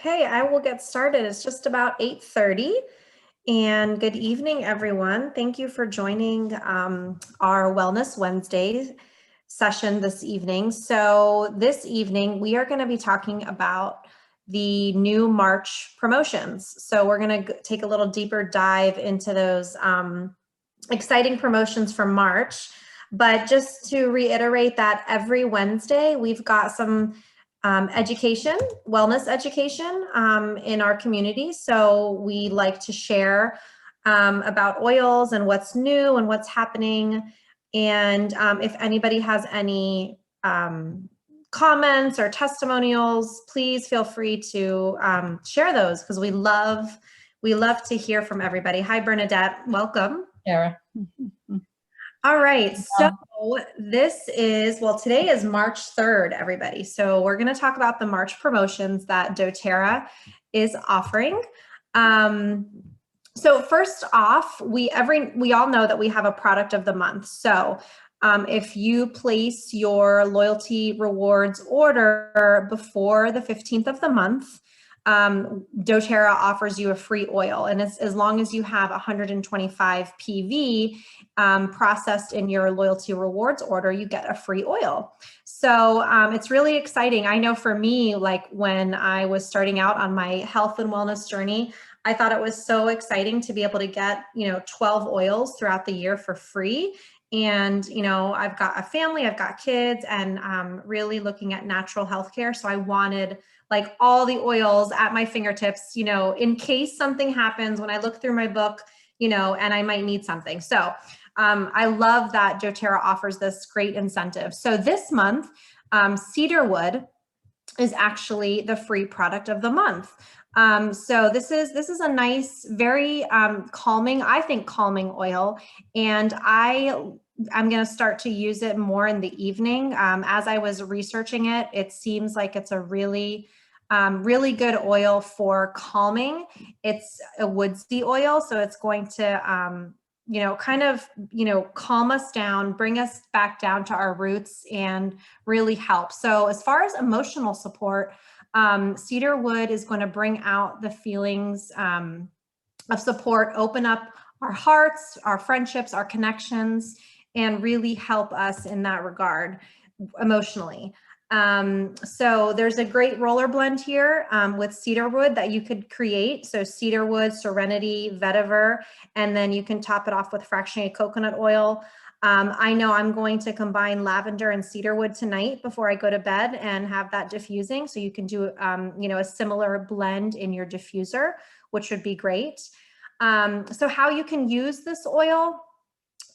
Okay, I will get started. It's just about 8:30. And good evening, everyone. Thank you for joining our Wellness Wednesday session this evening. So this evening, we are going to be talking about the new March promotions. So we're going to take a little deeper dive into those exciting promotions for March. But just to reiterate that every Wednesday, we've got some education, wellness education in our community. So we like to share about oils and what's new and what's happening. And if anybody has any comments or testimonials, please feel free to share those because we love to hear from everybody. Hi, Bernadette. Welcome. Sarah. All right, so this is, well, today is March 3rd, everybody. So we're going to talk about the March promotions that doTERRA is offering. So first off, we all know that we have a product of the month. So if you place your loyalty rewards order before the 15th of the month, doTERRA offers you a free oil, and it's as long as you have 125 PV processed in your loyalty rewards order, you get a free oil. So it's really exciting. I know for me, like when I was starting out on my health and wellness journey, I thought it was so exciting to be able to get 12 oils throughout the year for free. And I've got a family, I've got kids, and really looking at natural healthcare. So I wanted like all the oils at my fingertips, in case something happens when I look through my book, and I might need something. So I love that doTERRA offers this great incentive. So this month, Cedarwood is actually the free product of the month. So this is a nice, very calming, I think, calming oil. And I'm going to start to use it more in the evening. As I was researching it, it seems like it's a really good oil for calming. It's a woodsy oil, so it's going to calm us down, bring us back down to our roots, and really help. So as far as emotional support, Cedarwood is going to bring out the feelings of support, open up our hearts, our friendships, our connections, and really help us in that regard emotionally. So there's a great roller blend here with cedarwood that you could create. So cedarwood, serenity, vetiver, and then you can top it off with fractionated coconut oil. I know I'm going to combine lavender and cedarwood tonight before I go to bed and have that diffusing. So you can do, a similar blend in your diffuser, which would be great. So how you can use this oil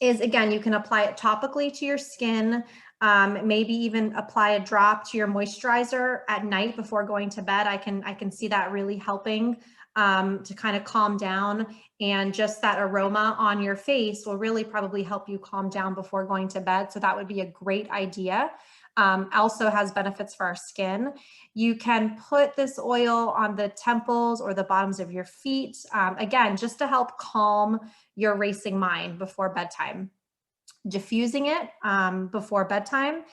is, again, you can apply it topically to your skin. Maybe even apply a drop to your moisturizer at night before going to bed. I can see that really helping to kind of calm down, and just that aroma on your face will really probably help you calm down before going to bed. So that would be a great idea. Also has benefits for our skin. You can put this oil on the temples or the bottoms of your feet, again, just to help calm your racing mind before bedtime. Diffusing it before bedtime.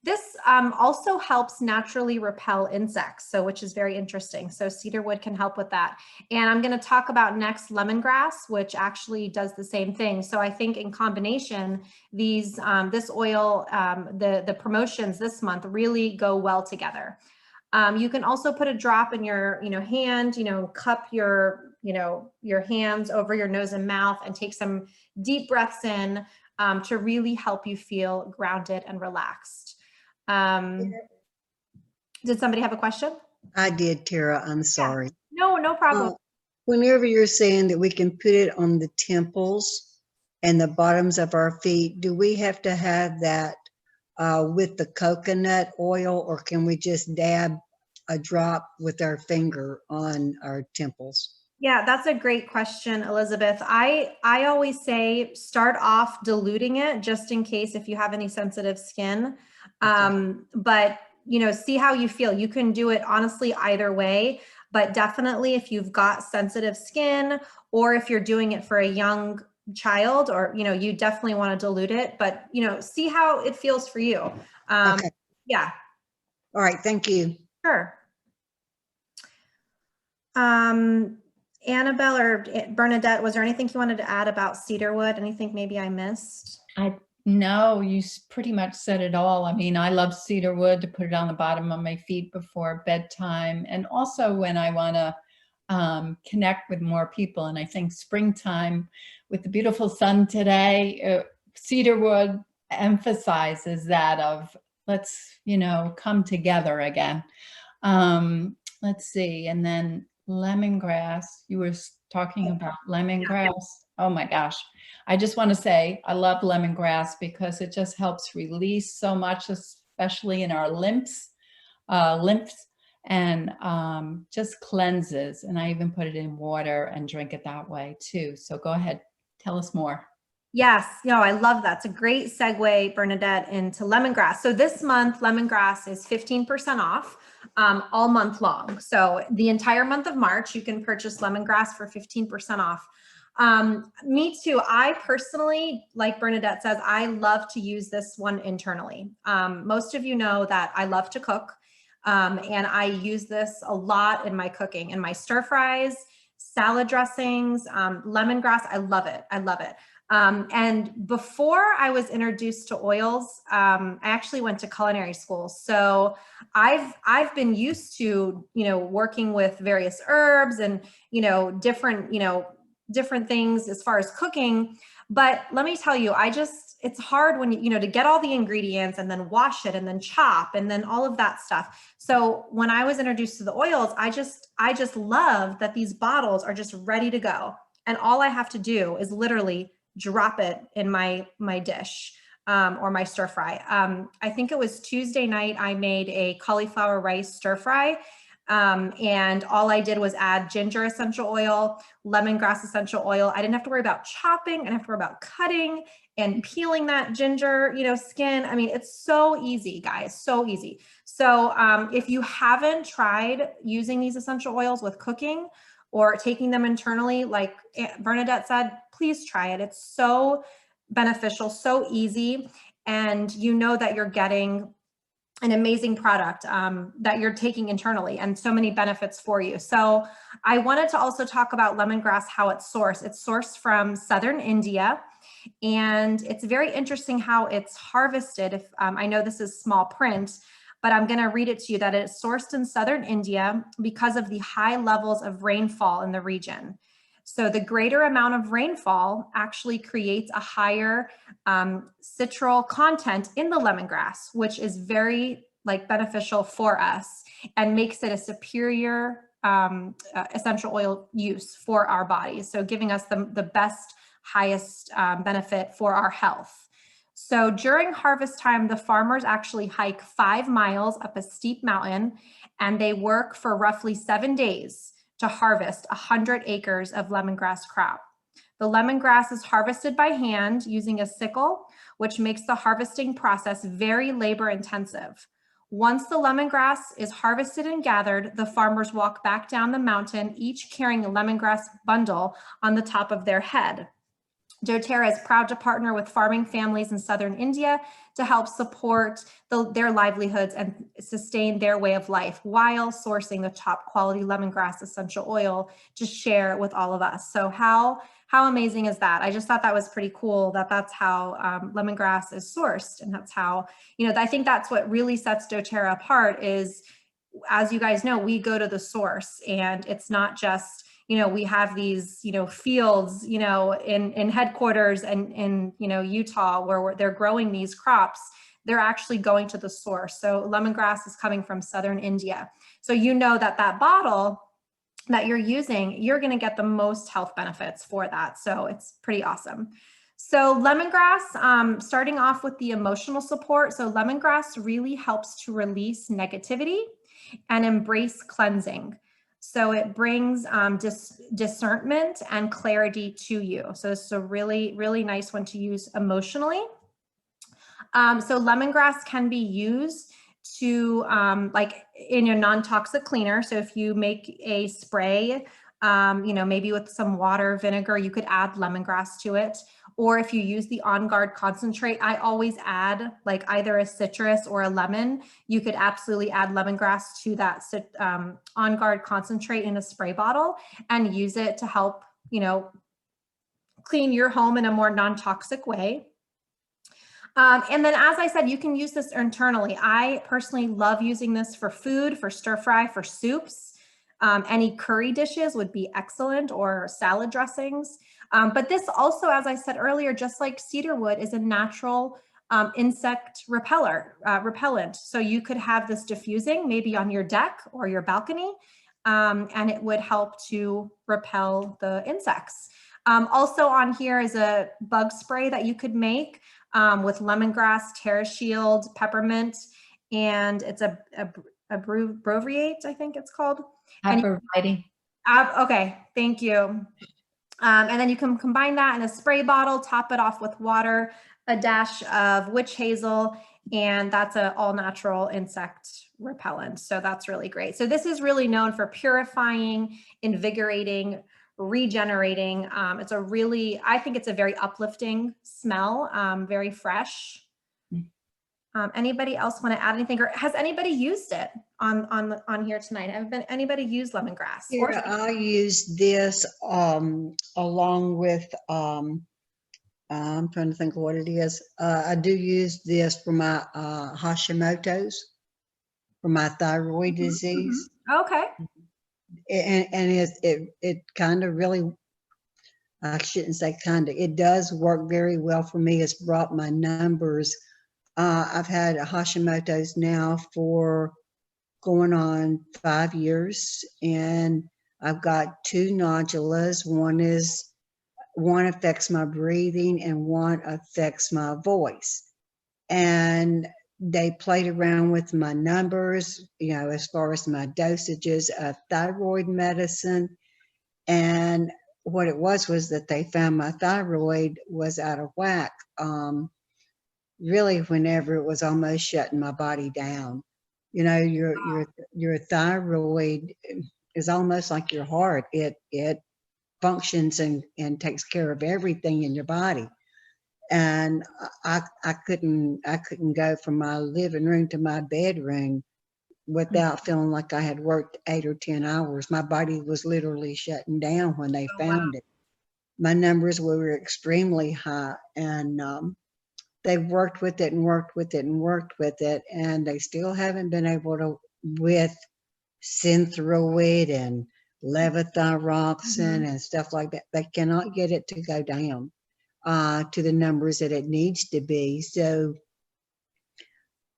This also helps naturally repel insects, which is very interesting. So cedarwood can help with that. And I'm going to talk about next lemongrass, which actually does the same thing. So I think in combination, this oil, the promotions this month really go well together. You can also put a drop in your hand, cup your hands over your nose and mouth and take some deep breaths in to really help you feel grounded and relaxed. Did somebody have a question? I did, Tara. I'm sorry. Yeah. No problem. Whenever you're saying that we can put it on the temples and the bottoms of our feet, do we have to have that with the coconut oil, or can we just dab a drop with our finger on our temples? Yeah, that's a great question, Elizabeth. I always say start off diluting it just in case if you have any sensitive skin. But see how you feel. You can do it honestly either way, but definitely if you've got sensitive skin, or if you're doing it for a young child, or you definitely want to dilute it, but see how it feels for you. Okay. Yeah. All right. Thank you. Sure. Annabelle or Bernadette, was there anything you wanted to add about cedarwood? Anything maybe I missed? No, you pretty much said it all. I mean, I love cedarwood to put it on the bottom of my feet before bedtime, and also when I want to connect with more people. And I think springtime with the beautiful sun today, cedarwood emphasizes that of let's, come together again. Let's see. And then lemongrass, you were talking about lemongrass. Oh my gosh. I just want to say I love lemongrass because it just helps release so much, especially in our lymphs, and just cleanses. And I even put it in water and drink it that way too. So go ahead, tell us more. Yes, I love that. It's a great segue, Bernadette, into lemongrass. So this month, lemongrass is 15% off all month long. So the entire month of March, you can purchase lemongrass for 15% off. Me too. I personally, like Bernadette says, I love to use this one internally. Most of you know that I love to cook, and I use this a lot in my cooking, in my stir fries, salad dressings, lemongrass. I love it. I love it. And before I was introduced to oils, I actually went to culinary school. So I've been used to, working with various herbs and, different things as far as cooking. But let me tell you, it's hard when, to get all the ingredients and then wash it and then chop and then all of that stuff. So when I was introduced to the oils, I just love that these bottles are just ready to go. And all I have to do is literally drop it in my dish or my stir fry. I think it was Tuesday night, I made a cauliflower rice stir fry. And all I did was add ginger essential oil, lemongrass essential oil. I didn't have to worry about chopping. I didn't have to worry about cutting and peeling that ginger, skin. I mean, it's so easy, guys, so easy. So if you haven't tried using these essential oils with cooking or taking them internally, like Bernadette said, please try it. It's so beneficial, so easy. And you know that you're getting an amazing product that you're taking internally and so many benefits for you. So I wanted to also talk about lemongrass, how it's sourced. It's sourced from southern India, and it's very interesting how it's harvested. I know this is small print, but I'm going to read it to you that it's sourced in southern India because of the high levels of rainfall in the region. So the greater amount of rainfall actually creates a higher citral content in the lemongrass, which is very beneficial for us and makes it a superior essential oil use for our bodies. So giving us the best, highest benefit for our health. So during harvest time, the farmers actually hike 5 miles up a steep mountain, and they work for roughly 7 days to harvest 100 acres of lemongrass crop. The lemongrass is harvested by hand using a sickle, which makes the harvesting process very labor intensive. Once the lemongrass is harvested and gathered, the farmers walk back down the mountain, each carrying a lemongrass bundle on the top of their head. doTERRA is proud to partner with farming families in southern India to help support their livelihoods and sustain their way of life while sourcing the top quality lemongrass essential oil to share with all of us. So how amazing is that? I just thought that was pretty cool that that's how lemongrass is sourced. And that's how, I think that's what really sets doTERRA apart is, as you guys know, we go to the source, and it's not just, we have these, fields, in headquarters and in, Utah where they're growing these crops. They're actually going to the source. So lemongrass is coming from southern India. So that bottle that you're using, you're going to get the most health benefits for that. So it's pretty awesome. So lemongrass, starting off with the emotional support. So lemongrass really helps to release negativity and embrace cleansing. So it brings discernment and clarity to you. So it's a really, really nice one to use emotionally. So lemongrass can be used to in a non-toxic cleaner. So if you make a spray, maybe with some water, vinegar, you could add lemongrass to it. or if you use the On Guard concentrate, I always add like either a citrus or a lemon. You could absolutely add lemongrass to that On Guard concentrate in a spray bottle and use it to help, you know, clean your home in a more non-toxic way. And then, as I said, you can use this internally. I personally love using this for food, for stir fry, for soups. Any curry dishes would be excellent, or salad dressings. But this also, as I said earlier, just like cedarwood, is a natural insect repellent. So you could have this diffusing maybe on your deck or your balcony, and it would help to repel the insects. Also on here is a bug spray that you could make with lemongrass, TerraShield, peppermint, and it's a Broviate, I think it's called. Variety. Okay, thank you. And then you can combine that in a spray bottle, top it off with water, a dash of witch hazel, and that's an all-natural insect repellent. So that's really great. So this is really known for purifying, invigorating, regenerating. It's a really, I think it's a very uplifting smell, very fresh. Anybody else want to add anything, or has anybody used it on here tonight? Have anybody used lemongrass? Yeah, I use this along with I'm trying to think of what it is. I do use this for my Hashimoto's, for my thyroid disease. Okay. And it kind of really, I shouldn't say kind of, it does work very well for me. It's brought my numbers. I've had a Hashimoto's now for going on 5 years, and I've got 2 nodulas. One affects my breathing and one affects my voice. And they played around with my numbers, you know, as far as my dosages of thyroid medicine. And what it was that they found my thyroid was out of whack. Really, whenever it was almost shutting my body down. You know, your thyroid is almost like your heart. It functions and takes care of everything in your body. And I couldn't go from my living room to my bedroom without feeling like I had worked 8 or 10 hours. My body was literally shutting down when they found it. My numbers were extremely high, and they've worked with it and worked with it and worked with it, and they still haven't been able to, with Synthroid and levothyroxine and stuff like that, they cannot get it to go down to the numbers that it needs to be. So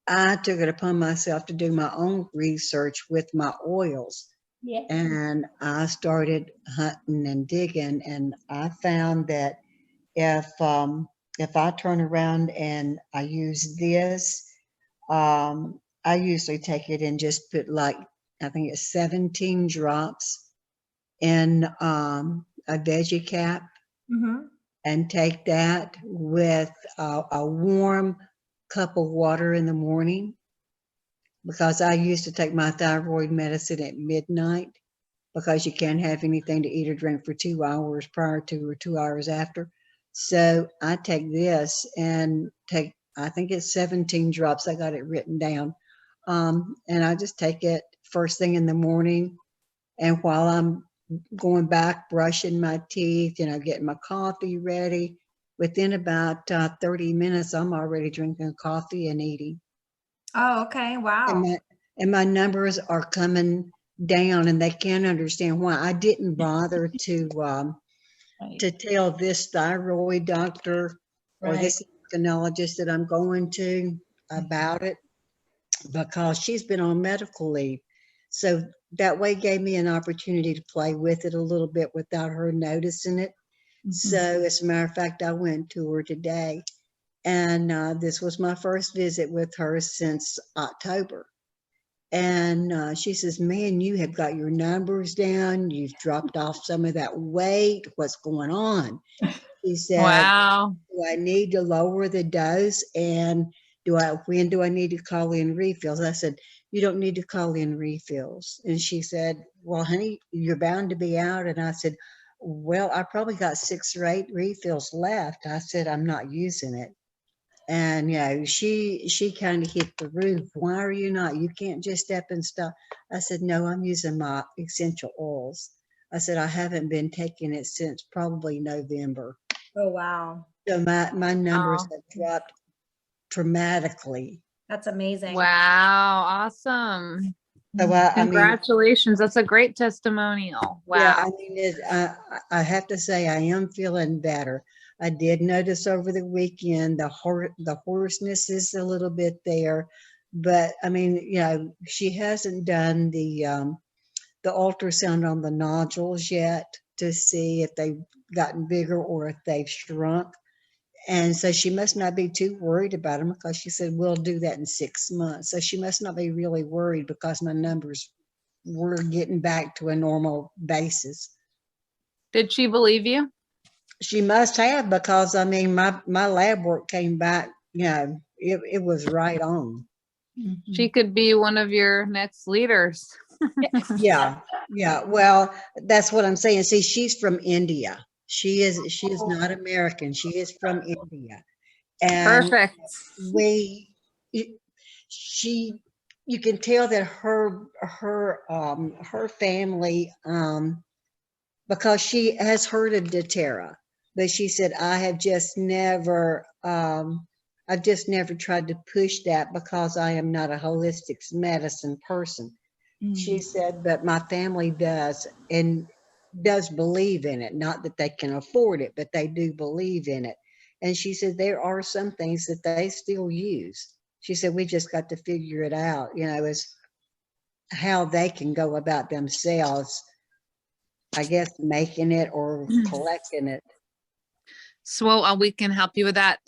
I took it upon myself to do my own research with my oils. Yeah. And I started hunting and digging, and I found that if I turn around and I use this, I usually take it and just put like, I think it's 17 drops in a veggie cap, and take that with a warm cup of water in the morning, because I used to take my thyroid medicine at midnight, because you can't have anything to eat or drink for 2 hours prior to or 2 hours after. So I take this and take, I think it's 17 drops. I got it written down. And I just take it first thing in the morning. And while I'm going back, brushing my teeth, you know, getting my coffee ready, within about 30 minutes, I'm already drinking coffee and eating. Oh, okay. Wow. And my numbers are coming down, and they can't understand why. I didn't bother to tell this thyroid doctor or this endocrinologist that I'm going to about it, because she's been on medical leave. So that way gave me an opportunity to play with it a little bit without her noticing it. So as a matter of fact, I went to her today, and this was my first visit with her since October. And she says, man, you have got your numbers down. You've dropped off some of that weight. What's going on? She said, Wow. do I need to lower the dose? And when do I need to call in refills? I said, you don't need to call in refills. And she said, well, honey, you're bound to be out. And I said, well, I probably got 6 or 8 refills left. I said, I'm not using it. And, she kind of hit the roof. Why are you not? You can't just step and stop. I said, no, I'm using my essential oils. I said, I haven't been taking it since probably November. Oh, wow. So my numbers Wow. have dropped dramatically. That's amazing. Wow. Awesome. So I mean, Congratulations. That's a great testimonial. Wow. yeah, I mean, I have to say I am feeling better. I did notice over the weekend the hoarseness is a little bit there, but I mean, she hasn't done the ultrasound on the nodules yet to see if they've gotten bigger or if they've shrunk. And so she must not be too worried about them because she said, we'll do that in 6 months. So she must not be really worried because my numbers were getting back to a normal basis. Did she believe you? She must have, because I mean, my lab work came back, it was right on. She could be one of your next leaders. Yeah. Well, that's what I'm saying. See, she's from India. She is not American. She is from India. And Perfect. you can tell that her family, because she has heard of doTERRA, but she said, I've just never tried to push that because I am not a holistic medicine person. She said, but my family does, and does believe in it. Not that they can afford it, but they do believe in it. And she said, there are some things that they still use. She said, we just got to figure it out, as how they can go about themselves, I guess, making it or collecting it. So we can help you with that.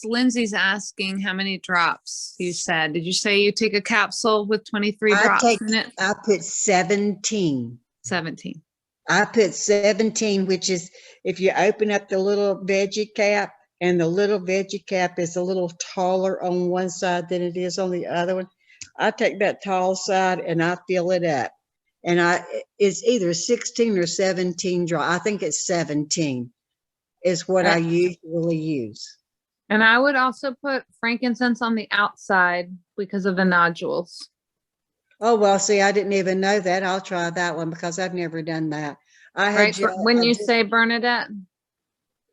Lindsay's asking how many drops you said. Did you say you take a capsule with 23 drops in it? I put 17. 17. I put 17, which is, if you open up the little veggie cap, and the little veggie cap is a little taller on one side than it is on the other one. I take that tall side and I fill it up. And it's either 16 or 17 drops. I think it's 17 is what I usually use. And I would also put frankincense on the outside because of the nodules. Oh, well, see, I didn't even know that. I'll try that one because I've never done that. When you say Bernadette?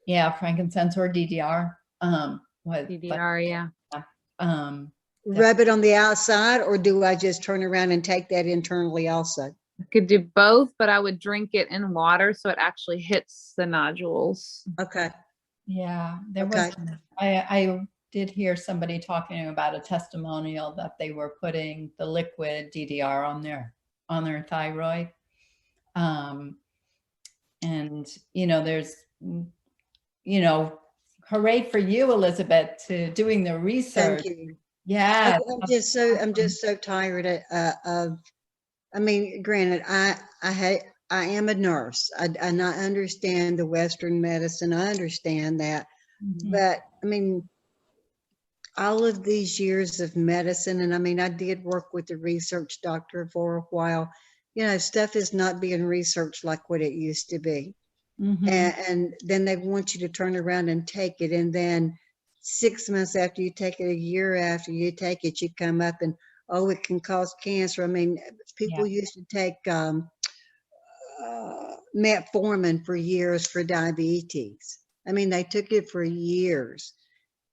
Yeah, frankincense or DDR. DDR, yeah. Rub it on the outside, or do I just turn around and take that internally also? You could do both, but I would drink it in water so it actually hits the nodules. Okay. Yeah, I did hear somebody talking about a testimonial that they were putting the liquid DDR on their thyroid. And there's, hooray for you, Elizabeth, to doing the research. Thank you. Yeah. I'm just so tired of, I mean, granted, I am a nurse. And I understand the Western medicine. I understand that. But I mean, all of these years of medicine, and I mean, I did work with the research doctor for a while. Stuff is not being researched like what it used to be. And then they want you to turn around and take it. And then 6 months after you take it, a year after you take it, you come up and, oh, it can cause cancer. I mean, people used to take metformin for years for diabetes. I mean, they took it for years.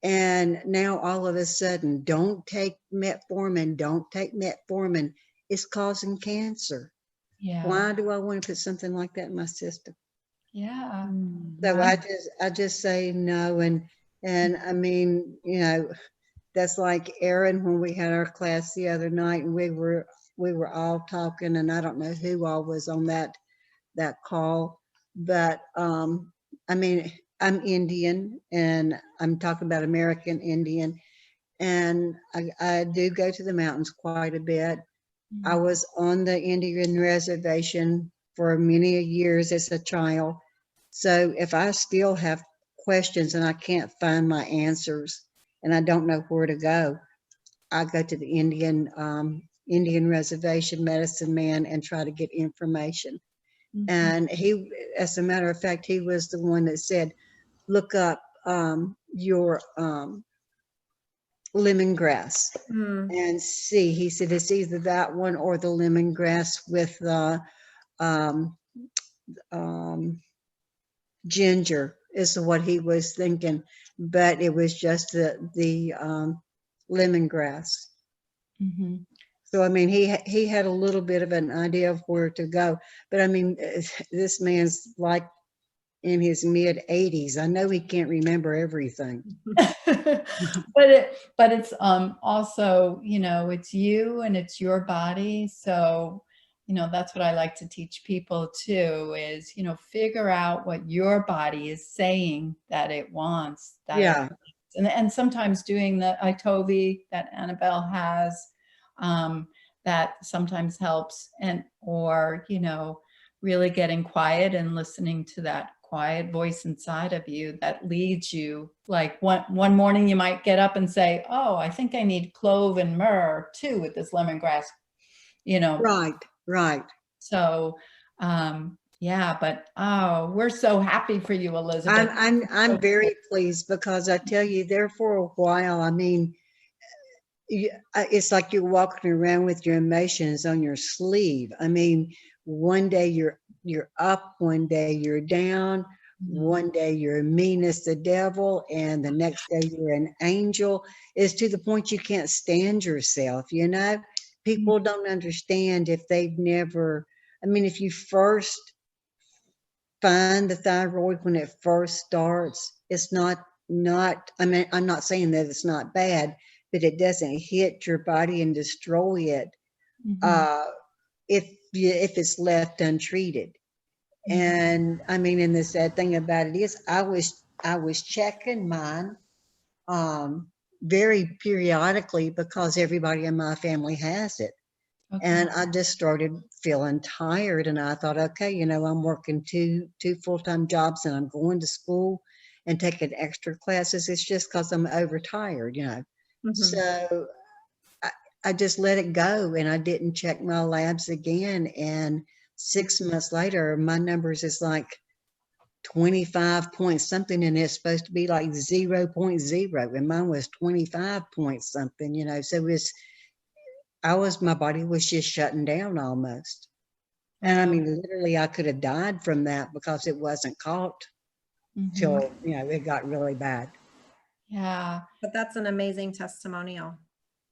And now all of a sudden, don't take metformin, don't take metformin. It's causing cancer. Yeah. Why do I want to put something like that in my system? Yeah. So I just say no. And I mean, that's like Erin, when we had our class the other night, and we were all talking, and I don't know who all was on that call, but I mean, I'm Indian, and I'm talking about American Indian, and I do go to the mountains quite a bit. I was on the Indian reservation for many years as a child. So if I still have questions and I can't find my answers and I don't know where to go, I go to the Indian reservation medicine man and try to get information. Mhm. And he, as a matter of fact, he was the one that said, look up your lemongrass Mm. and see. He said it's either that one or the lemongrass with um, ginger is what he was thinking, but it was just the lemongrass. Mhm. So I mean, he had a little bit of an idea of where to go, but I mean, this man's like in his mid 80s. I know he can't remember everything. but it's also, you know, it's you and it's your body. So, you know, that's what I like to teach people too, is, you know, figure out what your body is saying that it wants, that it Yeah, needs. And sometimes doing the Itovi that Annabelle has, that sometimes helps, and or, you know, really getting quiet and listening to that quiet voice inside of you that leads you. Like one morning you might get up and say, oh, I think I need clove and myrrh too with this lemongrass, you know. right. So yeah, but oh, we're so happy for you, Elizabeth. I'm very pleased, because I tell you, there for a while, I mean, it's like you're walking around with your emotions on your sleeve. I mean, one day you're up, one day you're down, one day you're mean as the devil, and the next day you're an angel. It's to the point you can't stand yourself, you know? People don't understand if they've never, I mean, if you first find the thyroid when it first starts, it's not, I mean, I'm not saying that it's not bad, but it doesn't hit your body and destroy it if it's left untreated. And I mean, and the sad thing about it is, I was checking mine very periodically, because everybody in my family has it. Okay. And I just started feeling tired, and I thought, okay, you know, I'm working two full-time jobs, and I'm going to school and taking extra classes. It's just because I'm overtired, you know. So I just let it go, and I didn't check my labs again. And 6 months later, my numbers is like 25 point something, and it's supposed to be like 0.0, and mine was 25 point something, you know. So my body was just shutting down almost. And I mean, literally, I could have died from that, because it wasn't caught till, you know, it got really bad. Yeah. But that's an amazing testimonial.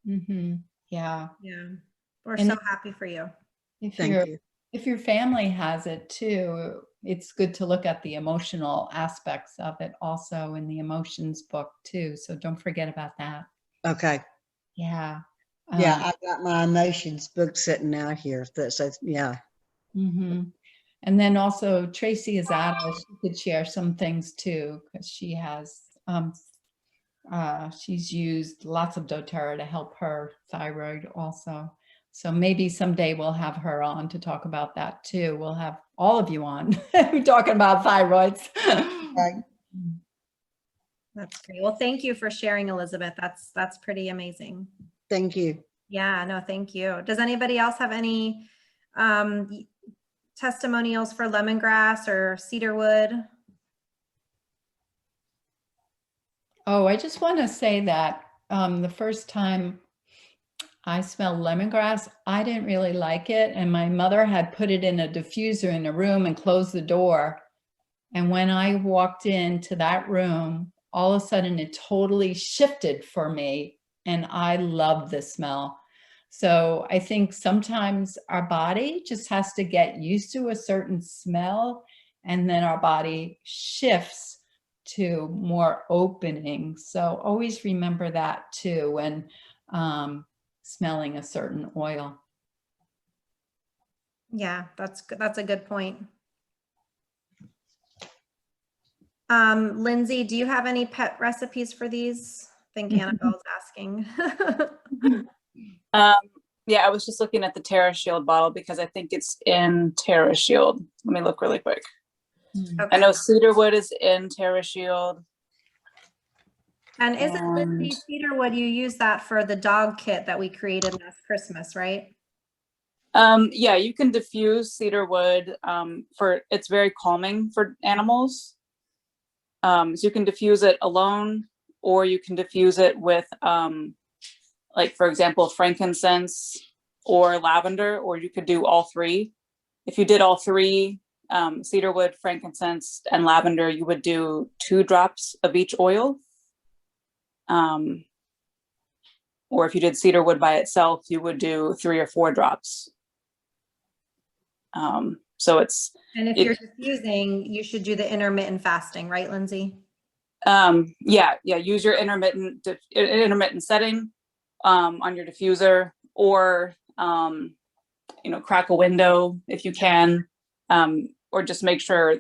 Yeah. Yeah. We're And so happy for you. Thank you. If your family has it too, it's good to look at the emotional aspects of it also in the emotions book too. So don't forget about that. Okay. Yeah. Yeah, I've got my emotions book sitting out here. So yeah. And then also Tracy is out. She could share some things too, because she has she's used lots of doTERRA to help her thyroid also. So maybe someday we'll have her on to talk about that too. We'll have all of you on talking about thyroids. Right. That's great. Well, thank you for sharing, Elizabeth. That's pretty amazing. Thank you. Yeah, no, thank you. Does anybody else have any testimonials for lemongrass or cedarwood? Oh, I just want to say that the first time I smelled lemongrass, I didn't really like it. And my mother had put it in a diffuser in a room and closed the door. And when I walked into that room, all of a sudden it totally shifted for me. And I love the smell. So I think sometimes our body just has to get used to a certain smell, and then our body shifts to more opening. So always remember that too when smelling a certain oil. Yeah, that's a good point. Lindsay, do you have any pet recipes for these? I think Annabelle's asking. Yeah, I was just looking at the TerraShield bottle because I think it's in TerraShield. Let me look really quick. Okay. I know cedarwood is in TerraShield. And isn't Lindsay cedarwood, you use that for the dog kit that we created last Christmas, right? Yeah, you can diffuse cedarwood it's very calming for animals. So you can diffuse it alone, or you can diffuse it with like, for example, frankincense or lavender, or you could do all three. If you did all three, cedarwood, frankincense, and lavender, you would do 2 drops of each oil. Or if you did cedarwood by itself, you would do 3 or 4 drops. So it's. And if you're diffusing, you should do the intermittent fasting, right, Lindsay? Yeah, use your intermittent setting on your diffuser, or crack a window if you can, or just make sure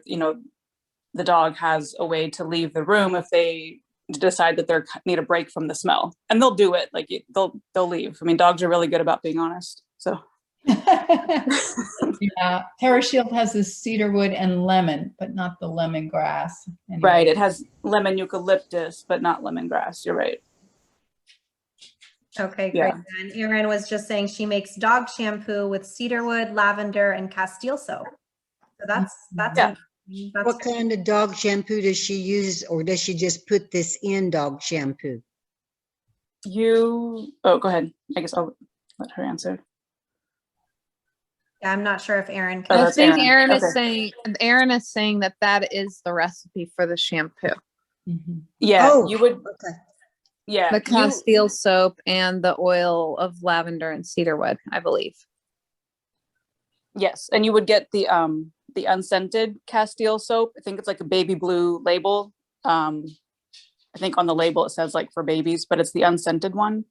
the dog has a way to leave the room if they decide that they need a break from the smell, and they'll do it. Like they'll leave. I mean, dogs are really good about being honest. So. Yeah, TerraShield has this cedarwood and lemon, but not the lemongrass. Anyway. Right, it has lemon eucalyptus, but not lemongrass. You're right. Okay, great. And Erin was just saying she makes dog shampoo with cedarwood, lavender, and Castile soap. So that's Yeah. What kind of dog shampoo does she use, or does she just put this in dog shampoo? Go ahead. I guess I'll let her answer. Yeah, I'm not sure if Erin can. I think Erin Okay. is saying that is the recipe for the shampoo. Mm-hmm. Yeah, you would. Okay. Yeah, The Castile soap and the oil of lavender and cedarwood, I believe. Yes, and you would get the unscented Castile soap. I think it's like a baby blue label. I think on the label it says like for babies, but it's the unscented one.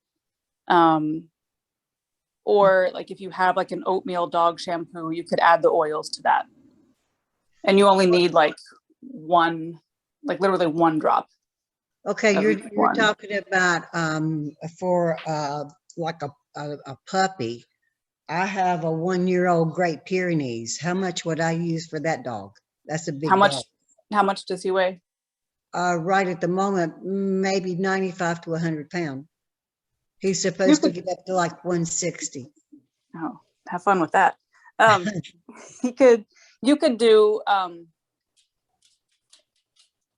Or like if you have like an oatmeal dog shampoo, you could add the oils to that. And you only need like literally 1 drop. Okay, you're talking about for like a puppy. I have a 1-year-old Great Pyrenees. How much would I use for that dog? That's a big dog. How much does he weigh? Right at the moment, maybe 95 to 100 pounds. He's supposed to get up to like 160. Oh, have fun with that. You could do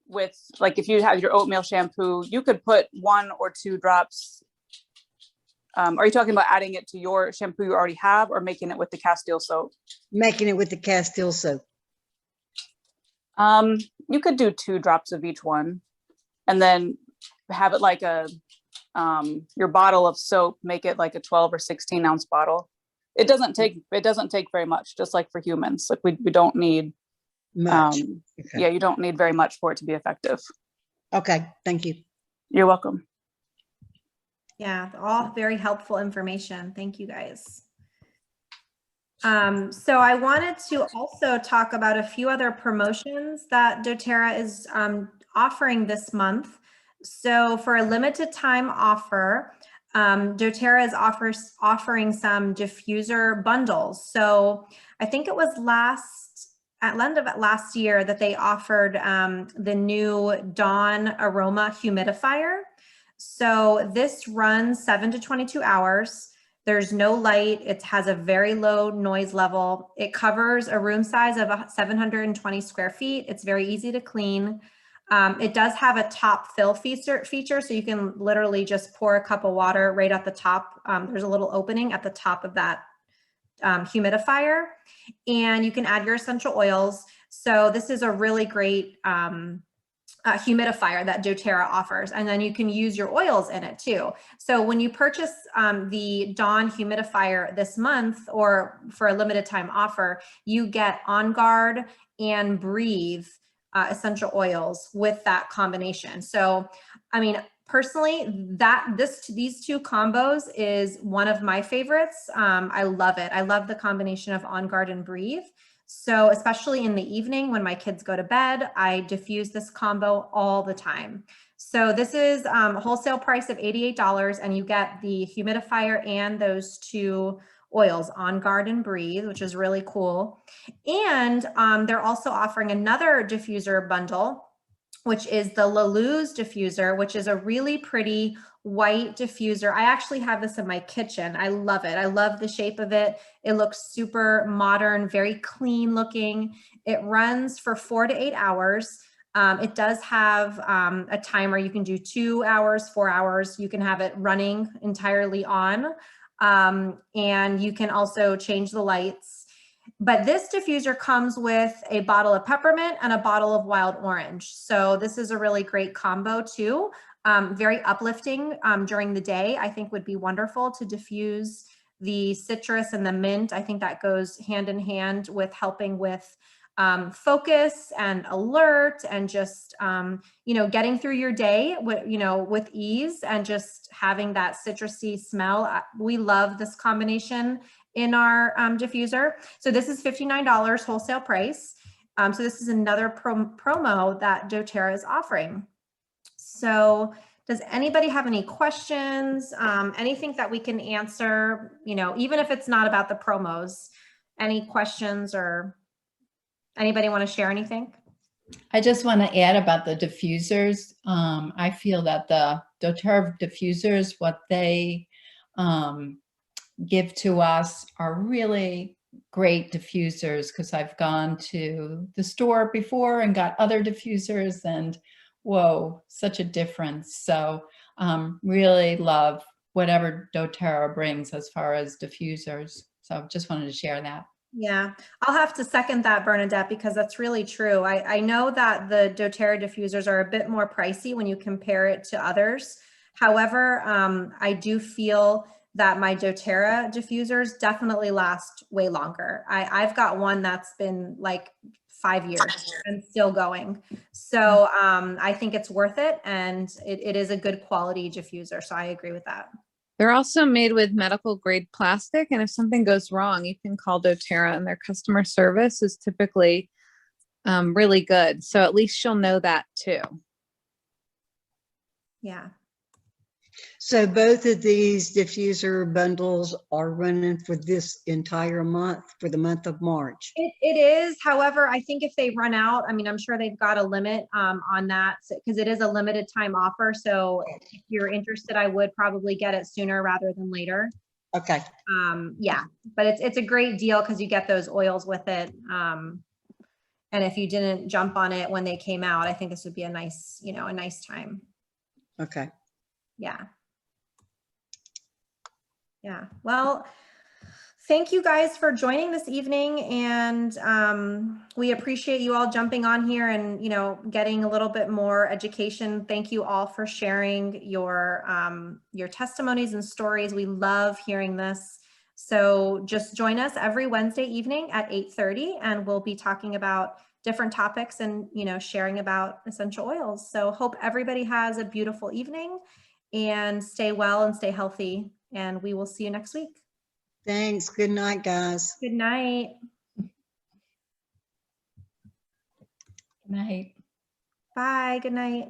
with, like, if you have your oatmeal shampoo, you could put 1 or 2 drops. Are you talking about adding it to your shampoo you already have, or making it with the Castile soap? Making it with the Castile soap. You could do 2 drops of each one, and then have it like your bottle of soap, make it like a 12 or 16 ounce bottle. It doesn't take very much, just like for humans. Like we don't need much. Okay. Yeah, you don't need very much for it to be effective. Okay, thank you. You're welcome. Yeah, all very helpful information. Thank you guys. So I wanted to also talk about a few other promotions that doTERRA is offering this month. So for a limited time offer, doTERRA is offering some diffuser bundles. So I think it was at the end of last year that they offered the new Dawn Aroma Humidifier. So this runs 7 to 22 hours. There's no light. It has a very low noise level. It covers a room size of 720 square feet. It's very easy to clean. It does have a top fill feature, so you can literally just pour a cup of water right at the top. There's a little opening at the top of that humidifier, and you can add your essential oils. So this is a really great humidifier that doTERRA offers, and then you can use your oils in it too. So when you purchase the Dawn humidifier this month, or for a limited time offer, you get On Guard and Breathe essential oils with that combination. So, I mean, personally, these 2 combos is one of my favorites. I love it. I love the combination of On Guard and Breathe. So especially in the evening when my kids go to bed, I diffuse this combo all the time. So this is a wholesale price of $88, and you get the humidifier and those 2 oils, On Guard and Breathe, which is really cool. And they're also offering another diffuser bundle which is the Luz Diffuser, which is a really pretty white diffuser. I actually have this in my kitchen. I love it. I love the shape of it. It looks super modern, very clean looking. It runs for 4 to 8 hours. It does have a timer. You can do 2 hours, 4 hours. You can have it running entirely on. And you can also change the lights. But this diffuser comes with a bottle of peppermint and a bottle of wild orange. So this is a really great combo too. Very uplifting during the day. I think would be wonderful to diffuse the citrus and the mint. I think that goes hand in hand with helping with focus and alert and just, you know, getting through your day with, you know, with ease and just having that citrusy smell. We love this combination in our diffuser. So this is $59 wholesale price. So this is another promo that doTERRA is offering. So does anybody have any questions? Anything that we can answer, you know, even if it's not about the promos, any questions or anybody want to share anything? I just want to add about the diffusers. I feel that the doTERRA diffusers, what they give to us are really great diffusers, because I've gone to the store before and got other diffusers and whoa, such a difference. So really love whatever doTERRA brings as far as diffusers. So just wanted to share that. Yeah, I'll have to second that, Bernadette, because that's really true. I know that the doTERRA diffusers are a bit more pricey when you compare it to others. However, I do feel that my doTERRA diffusers definitely last way longer. I've got one that's been like 5 years and still going. So I think it's worth it, and it is a good quality diffuser. So I agree with that. They're also made with medical grade plastic, and if something goes wrong, you can call doTERRA, and their customer service is typically really good. So at least you'll know that too. Yeah. So both of these diffuser bundles are running for this entire month, for the month of March. It is. However, I think if they run out, I mean, I'm sure they've got a limit on that, because it is a limited time offer. So if you're interested, I would probably get it sooner rather than later. Okay. Yeah, but it's a great deal because you get those oils with it. And if you didn't jump on it when they came out, I think this would be a nice, you know, a nice time. Okay. Yeah. Yeah. Well, thank you guys for joining this evening, and we appreciate you all jumping on here and, you know, getting a little bit more education. Thank you all for sharing your testimonies and stories. We love hearing this. So just join us every Wednesday evening at 8:30, and we'll be talking about different topics and, you know, sharing about essential oils. So hope everybody has a beautiful evening, and stay well and stay healthy. And we will see you next week. Thanks. Good night, guys. Good night. Good night. Bye. Good night.